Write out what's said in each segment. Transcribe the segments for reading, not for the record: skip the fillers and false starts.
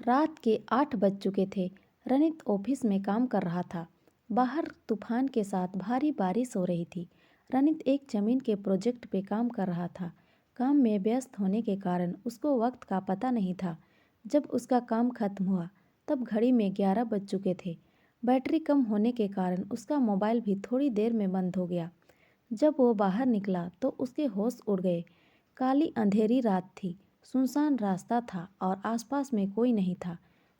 रात के 8 बज चुके थे। रनित ऑफिस में काम कर रहा था। बाहर तूफान के साथ भारी बारिश हो रही थी। रनित एक जमीन के प्रोजेक्ट पे काम कर रहा था। काम में व्यस्त होने के कारण उसको वक्त का पता नहीं था। जब उसका काम खत्म हुआ तब घड़ी में 11 बज चुके थे। बैटरी कम होने के कारण उसका मोबाइल भी थोड़ी देर में बंद हो गया। जब वो बाहर निकला तो उसके होश उड़ गए। काली अंधेरी रात थी। सुनसान रास्ता था और आसपास में कोई नहीं था।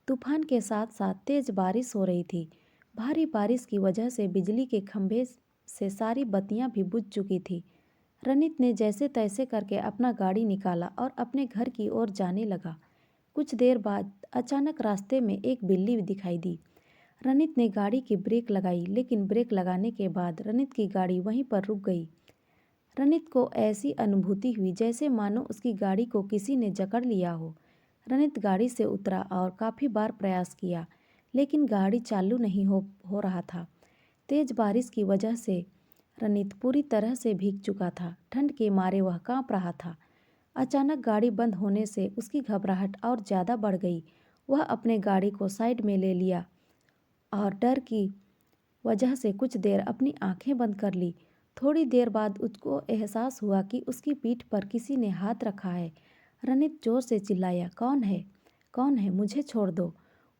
तूफान के साथ साथ तेज बारिश हो रही थी। भारी बारिश की वजह से बिजली के खंभे से सारी बत्तियां भी बुझ चुकी थी। रनित ने जैसे तैसे करके अपना गाड़ी निकाला और अपने घर की ओर जाने लगा। कुछ देर बाद अचानक रास्ते में एक बिल्ली दिखाई दी। रनित ने गाड़ी की ब्रेक लगाई, लेकिन ब्रेक लगाने के बाद रनित की गाड़ी वहीं पर रुक गई। रनित को ऐसी अनुभूति हुई जैसे मानो उसकी गाड़ी को किसी ने जकड़ लिया हो। रनित गाड़ी से उतरा और काफ़ी बार प्रयास किया, लेकिन गाड़ी चालू नहीं हो रहा था। तेज बारिश की वजह से रनित पूरी तरह से भीग चुका था। ठंड के मारे वह कांप रहा था। अचानक गाड़ी बंद होने से उसकी घबराहट और ज़्यादा बढ़ गई। वह अपने गाड़ी को साइड में ले लिया और डर की वजह से कुछ देर अपनी आंखें बंद कर ली। थोड़ी देर बाद उसको एहसास हुआ कि उसकी पीठ पर किसी ने हाथ रखा है। रनित जोर से चिल्लाया, कौन है? कौन है? मुझे छोड़ दो।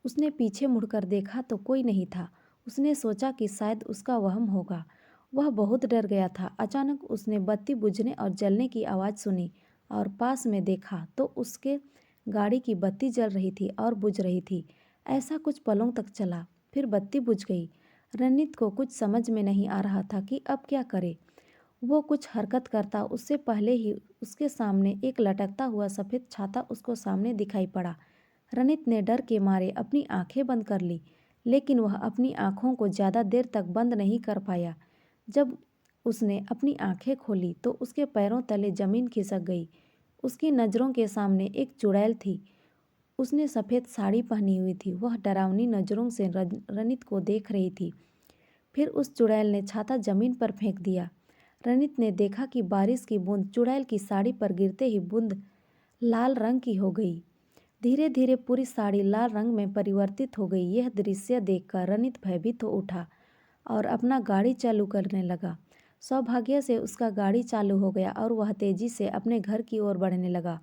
उसने पीछे मुड़कर देखा तो कोई नहीं था। उसने सोचा कि शायद उसका वहम होगा। वह बहुत डर गया था। अचानक उसने बत्ती बुझने और जलने की आवाज़ सुनी और पास में देखा तो उसके गाड़ी की बत्ती जल रही थी और बुझ रही थी। ऐसा कुछ पलों तक चला, फिर बत्ती बुझ गई। रनित को कुछ समझ में नहीं आ रहा था कि अब क्या करे। वो कुछ हरकत करता उससे पहले ही उसके सामने एक लटकता हुआ सफ़ेद छाता उसको सामने दिखाई पड़ा। रनित ने डर के मारे अपनी आंखें बंद कर ली, लेकिन वह अपनी आंखों को ज़्यादा देर तक बंद नहीं कर पाया। जब उसने अपनी आंखें खोली तो उसके पैरों तले ज़मीन खिसक गई। उसकी नज़रों के सामने एक चुड़ैल थी। उसने सफ़ेद साड़ी पहनी हुई थी। वह डरावनी नज़रों से रनित को देख रही थी। फिर उस चुड़ैल ने छाता जमीन पर फेंक दिया। रनित ने देखा कि बारिश की बूंद चुड़ैल की साड़ी पर गिरते ही बूंद लाल रंग की हो गई। धीरे धीरे पूरी साड़ी लाल रंग में परिवर्तित हो गई। यह दृश्य देखकर रनित भयभीत हो उठा और अपना गाड़ी चालू करने लगा। सौभाग्य से उसका गाड़ी चालू हो गया और वह तेजी से अपने घर की ओर बढ़ने लगा।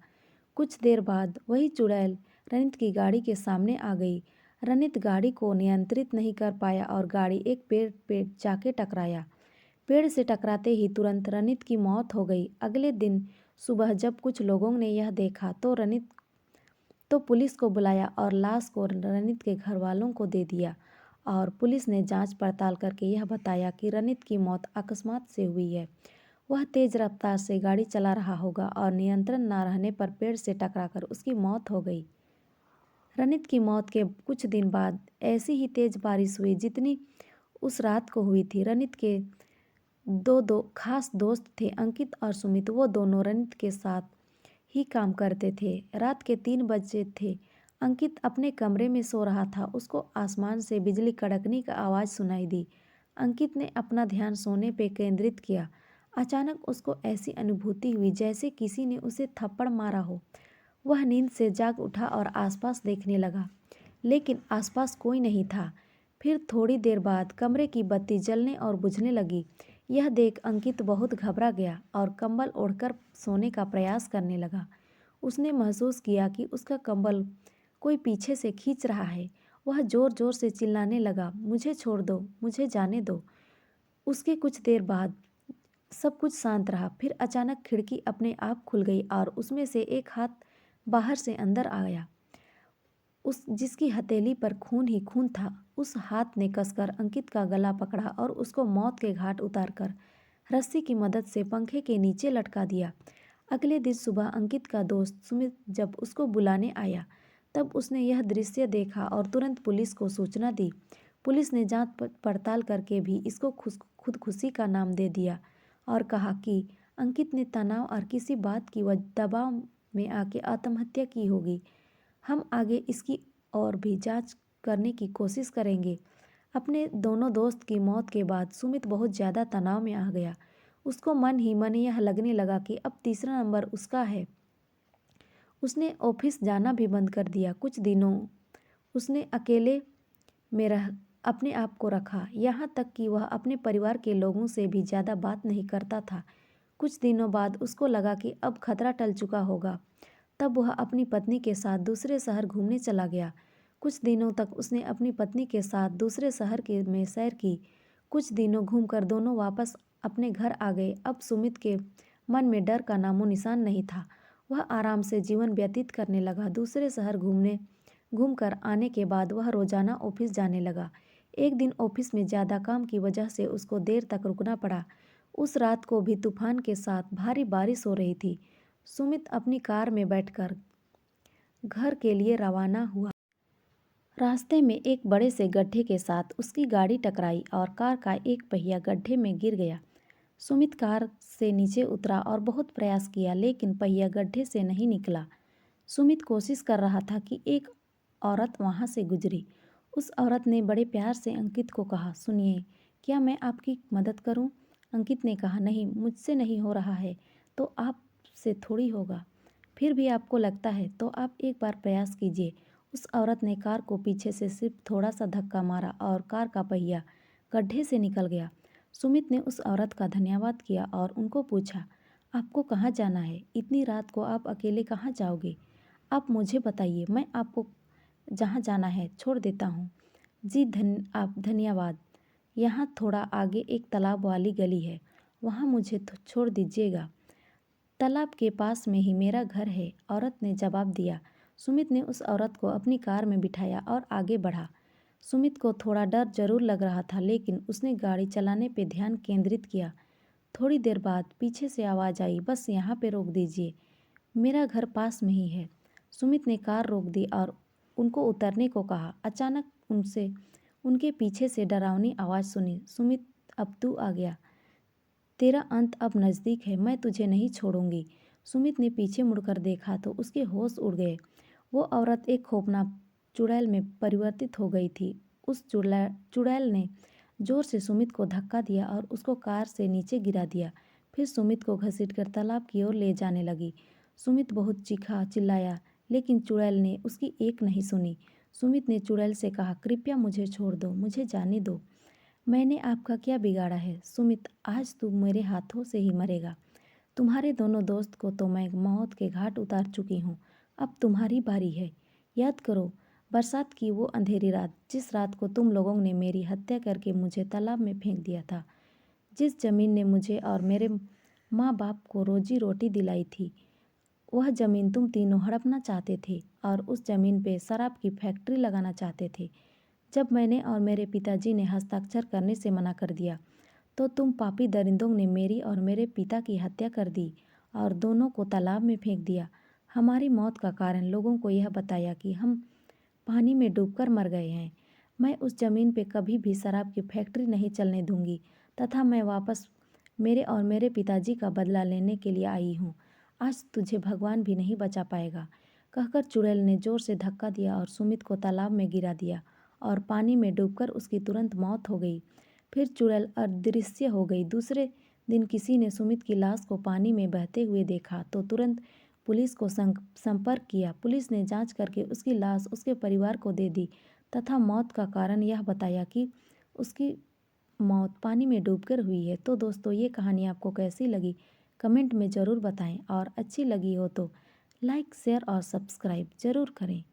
कुछ देर बाद वही चुड़ैल रनित की गाड़ी के सामने आ गई। रनित गाड़ी को नियंत्रित नहीं कर पाया और गाड़ी एक पेड़ पे जाके टकराया। पेड़ से टकराते ही तुरंत रनित की मौत हो गई। अगले दिन सुबह जब कुछ लोगों ने यह देखा तो पुलिस को बुलाया और लाश को रनित के घर वालों को दे दिया और पुलिस ने जांच पड़ताल करके यह बताया कि रनित की मौत अकस्मात से हुई है। वह तेज रफ्तार से गाड़ी चला रहा होगा और नियंत्रण न रहने पर पेड़ से टकराकर उसकी मौत हो गई। रनित की मौत के कुछ दिन बाद ऐसी ही तेज बारिश हुई जितनी उस रात को हुई थी। रनित के दो खास दोस्त थे, अंकित और सुमित। वो दोनों रनित के साथ ही काम करते थे। रात के 3 बजे थे। अंकित अपने कमरे में सो रहा था। उसको आसमान से बिजली कड़कने की आवाज़ सुनाई दी। अंकित ने अपना ध्यान सोने पे केंद्रित किया। अचानक उसको ऐसी अनुभूति हुई जैसे किसी ने उसे थप्पड़ मारा हो। वह नींद से जाग उठा और आसपास देखने लगा, लेकिन आसपास कोई नहीं था। फिर थोड़ी देर बाद कमरे की बत्ती जलने और बुझने लगी। यह देख अंकित बहुत घबरा गया और कंबल ओढ़कर सोने का प्रयास करने लगा। उसने महसूस किया कि उसका कंबल कोई पीछे से खींच रहा है। वह जोर जोर से चिल्लाने लगा, मुझे छोड़ दो, मुझे जाने दो। उसके कुछ देर बाद सब कुछ शांत रहा। फिर अचानक खिड़की अपने आप खुल गई और उसमें से एक हाथ बाहर से अंदर आया, उस जिसकी हथेली पर खून ही खून था। उस हाथ ने कसकर अंकित का गला पकड़ा और उसको मौत के घाट उतारकर रस्सी की मदद से पंखे के नीचे लटका दिया। अगले दिन सुबह अंकित का दोस्त सुमित जब उसको बुलाने आया तब उसने यह दृश्य देखा और तुरंत पुलिस को सूचना दी। पुलिस ने जांच पड़ताल करके भी इसको खुदकुशी का नाम दे दिया और कहा कि अंकित ने तनाव और किसी बात की दबाव में आके आत्महत्या की होगी। हम आगे इसकी और भी जांच करने की कोशिश करेंगे। अपने दोनों दोस्त की मौत के बाद सुमित बहुत ज़्यादा तनाव में आ गया। उसको मन ही मन यह लगने लगा कि अब तीसरा नंबर उसका है। उसने ऑफिस जाना भी बंद कर दिया। कुछ दिनों उसने अकेले में रह अपने आप को रखा, यहाँ तक कि वह अपने परिवार के लोगों से भी ज़्यादा बात नहीं करता था। कुछ दिनों बाद उसको लगा कि अब खतरा टल चुका होगा। तब वह अपनी पत्नी के साथ दूसरे शहर घूमने चला गया। कुछ दिनों तक उसने अपनी पत्नी के साथ दूसरे शहर के में सैर की। कुछ दिनों घूमकर दोनों वापस अपने घर आ गए। अब सुमित के मन में डर का नामो निशान नहीं था। वह आराम से जीवन व्यतीत करने लगा। दूसरे शहर घूमकर आने के बाद वह रोजाना ऑफिस जाने लगा। एक दिन ऑफिस में ज़्यादा काम की वजह से उसको देर तक रुकना पड़ा। उस रात को भी तूफान के साथ भारी बारिश हो रही थी। सुमित अपनी कार में बैठकर घर के लिए रवाना हुआ। रास्ते में एक बड़े से गड्ढे के साथ उसकी गाड़ी टकराई और कार का एक पहिया गड्ढे में गिर गया। सुमित कार से नीचे उतरा और बहुत प्रयास किया, लेकिन पहिया गड्ढे से नहीं निकला। सुमित कोशिश कर रहा था कि एक औरत वहां से गुजरी। उस औरत ने बड़े प्यार से अंकित को कहा, सुनिए, क्या मैं आपकी मदद करूं? अंकित ने कहा, नहीं, मुझसे नहीं हो रहा है तो आपसे थोड़ी होगा। फिर भी आपको लगता है तो आप एक बार प्रयास कीजिए। उस औरत ने कार को पीछे से सिर्फ थोड़ा सा धक्का मारा और कार का पहिया गड्ढे से निकल गया। सुमित ने उस औरत का धन्यवाद किया और उनको पूछा, आपको कहाँ जाना है? इतनी रात को आप अकेले कहाँ जाओगे? आप मुझे बताइए, मैं आपको जहाँ जाना है छोड़ देता हूँ। जी आप धन्यवाद। यहाँ थोड़ा आगे एक तालाब वाली गली है, वहाँ मुझे छोड़ दीजिएगा। तालाब के पास में ही मेरा घर है, औरत ने जवाब दिया। सुमित ने उस औरत को अपनी कार में बिठाया और आगे बढ़ा। सुमित को थोड़ा डर जरूर लग रहा था, लेकिन उसने गाड़ी चलाने पर ध्यान केंद्रित किया। थोड़ी देर बाद पीछे से आवाज़ आई, बस यहाँ पे रोक दीजिए, मेरा घर पास में ही है। सुमित ने कार रोक दी और उनको उतरने को कहा। अचानक उनके पीछे से डरावनी आवाज़ सुनी, सुमित, अब तू आ गया, तेरा अंत अब नज़दीक है, मैं तुझे नहीं छोड़ूंगी। सुमित ने पीछे मुड़कर देखा तो उसके होश उड़ गए। वो औरत एक खौफनाक चुड़ैल में परिवर्तित हो गई थी। उस चुड़ैल ने जोर से सुमित को धक्का दिया और उसको कार से नीचे गिरा दिया। फिर सुमित को घसीटकर तालाब की ओर ले जाने लगी। सुमित बहुत चीखा चिल्लाया, लेकिन चुड़ैल ने उसकी एक नहीं सुनी। सुमित ने चुड़ैल से कहा, कृपया मुझे छोड़ दो, मुझे जाने दो, मैंने आपका क्या बिगाड़ा है? सुमित, आज तू मेरे हाथों से ही मरेगा। तुम्हारे दोनों दोस्त को तो मैं मौत के घाट उतार चुकी हूँ, अब तुम्हारी बारी है। याद करो बरसात की वो अंधेरी रात, जिस रात को तुम लोगों ने मेरी हत्या करके मुझे तालाब में फेंक दिया था। जिस जमीन ने मुझे और मेरे माँ बाप को रोजी रोटी दिलाई थी, वह जमीन तुम तीनों हड़पना चाहते थे और उस जमीन पे शराब की फैक्ट्री लगाना चाहते थे। जब मैंने और मेरे पिताजी ने हस्ताक्षर करने से मना कर दिया, तो तुम पापी दरिंदों ने मेरी और मेरे पिता की हत्या कर दी और दोनों को तालाब में फेंक दिया। हमारी मौत का कारण लोगों को यह बताया कि हम पानी में डूबकर मर गए हैं। मैं उस जमीन पे कभी भी शराब की फैक्ट्री नहीं चलने दूंगी तथा मैं वापस मेरे और मेरे पिताजी का बदला लेने के लिए आई हूँ। आज तुझे भगवान भी नहीं बचा पाएगा। कहकर चुड़ैल ने जोर से धक्का दिया और सुमित को तालाब में गिरा दिया और पानी में डूबकर उसकी तुरंत मौत हो गई। फिर चुड़ैल अदृश्य हो गई। दूसरे दिन किसी ने सुमित की लाश को पानी में बहते हुए देखा तो तुरंत पुलिस को संपर्क किया। पुलिस ने जांच करके उसकी लाश उसके परिवार को दे दी तथा मौत का कारण यह बताया कि उसकी मौत पानी में डूबकर हुई है। तो दोस्तों, ये कहानी आपको कैसी लगी कमेंट में ज़रूर बताएं और अच्छी लगी हो तो लाइक, शेयर और सब्सक्राइब ज़रूर करें।